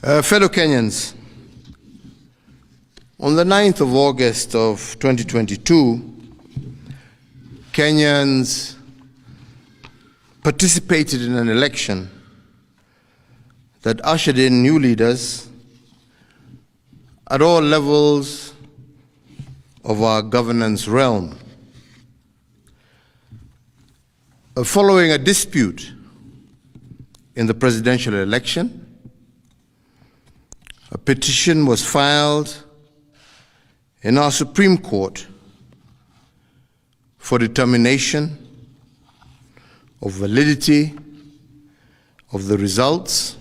Fellow Kenyans, on the 9th of August of 2022, Kenyans participated in an election that ushered in new leaders at all levels of our governance realm. Following a dispute in the presidential election, a petition was filed in our Supreme Court for determination of validity of the results,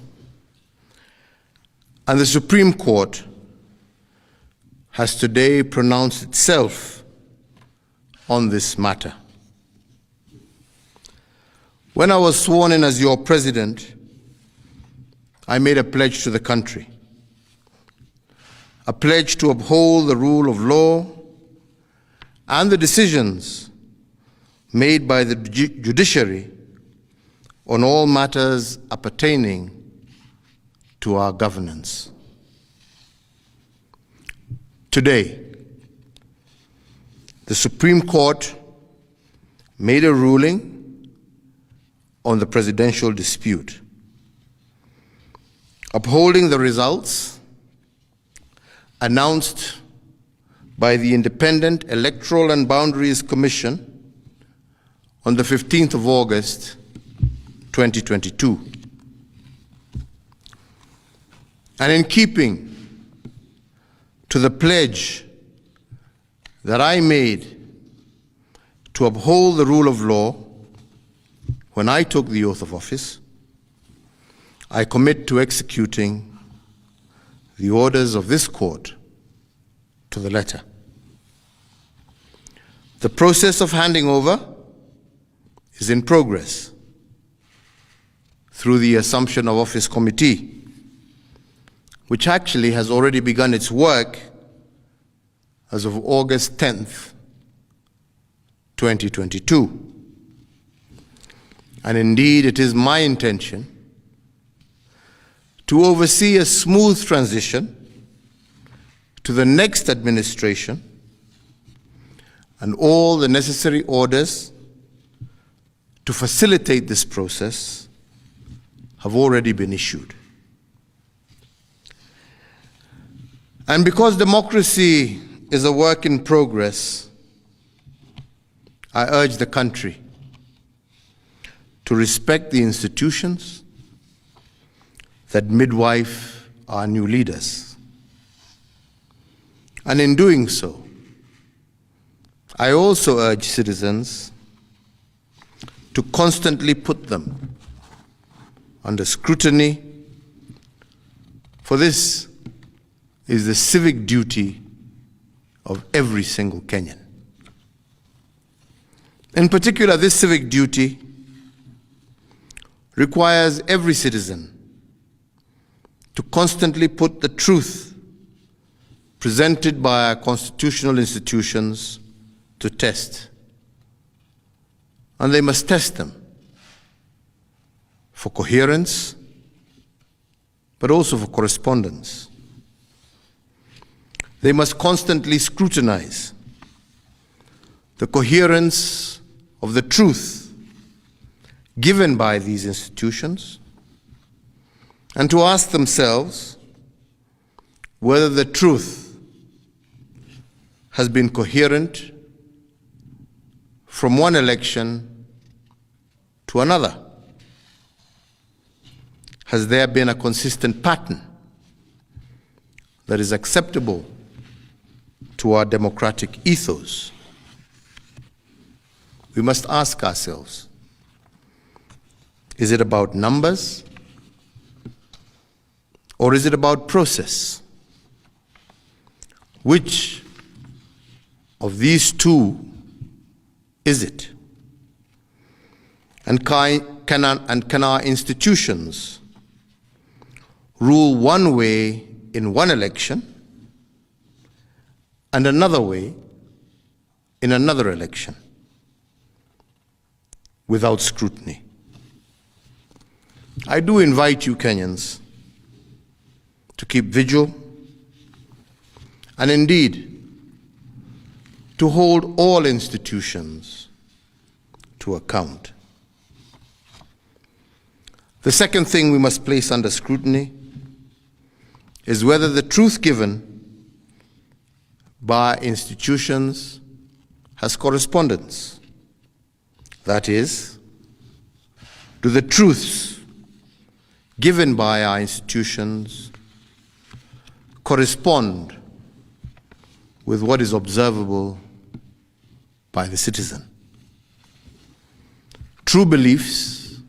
and the Supreme Court has today pronounced itself on this matter. When I was sworn in as your president, I made a pledge to the country, a pledge to uphold the rule of law and the decisions made by the judiciary on all matters appertaining to our governance. Today, the Supreme Court made a ruling on the presidential dispute, upholding the results announced by the Independent Electoral and Boundaries Commission on the 15th of August, 2022. And in keeping to the pledge that I made to uphold the rule of law when I took the oath of office, I commit to executing the orders of this court to the letter. The process of handing over is in progress through the Assumption of Office Committee, which actually has already begun its work as of August 10th, 2022. And indeed, it is my intention to oversee a smooth transition to the next administration, and all the necessary orders to facilitate this process have already been issued. And because democracy is a work in progress, I urge the country to respect the institutions that midwife our new leaders. And in doing so, I also urge citizens to constantly put them under scrutiny, for this is the civic duty of every single Kenyan. In particular, this civic duty requires every citizen to constantly put the truth presented by our constitutional institutions to test. And they must test them for coherence, but also for correspondence. They must constantly scrutinize the coherence of the truth given by these institutions, and to ask themselves whether the truth has been coherent from one election to another. Has there been a consistent pattern that is acceptable to our democratic ethos? We must ask ourselves, is it about numbers, or is it about process? Which of these two is it? And can our institutions rule one way in one election and another way in another election without scrutiny? I do invite you, Kenyans, to keep vigil, and indeed to hold all institutions to account. The second thing we must place under scrutiny is whether the truth given by institutions has correspondence. That is, do the truths given by our institutions correspond with what is observable by the citizen? True beliefs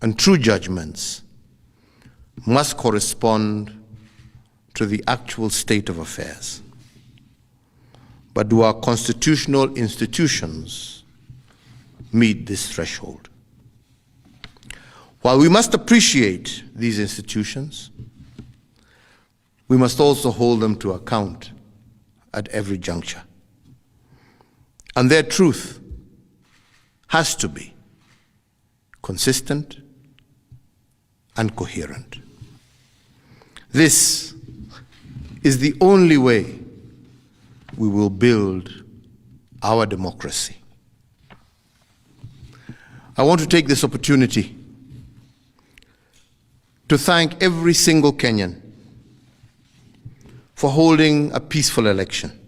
and true judgments must correspond to the actual state of affairs. But do our constitutional institutions meet this threshold? While we must appreciate these institutions, we must also hold them to account at every juncture. And their truth has to be consistent and coherent. This is the only way we will build our democracy. I want to take this opportunity to thank every single Kenyan for holding a peaceful election.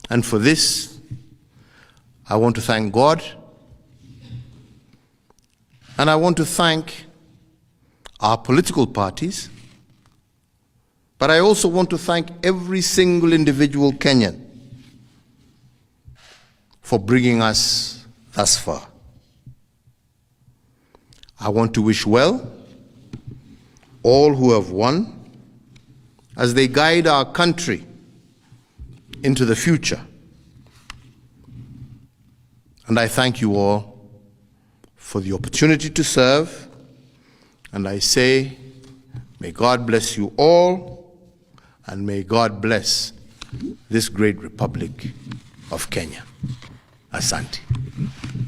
And for this, I want to thank God, and I want to thank our political parties, but I also want to thank every single individual Kenyan for bringing us thus far. I want to wish well all who have won as they guide our country into the future. And I thank you all for the opportunity to serve, and I say, may God bless you all, and may God bless this great Republic of Kenya. Asante.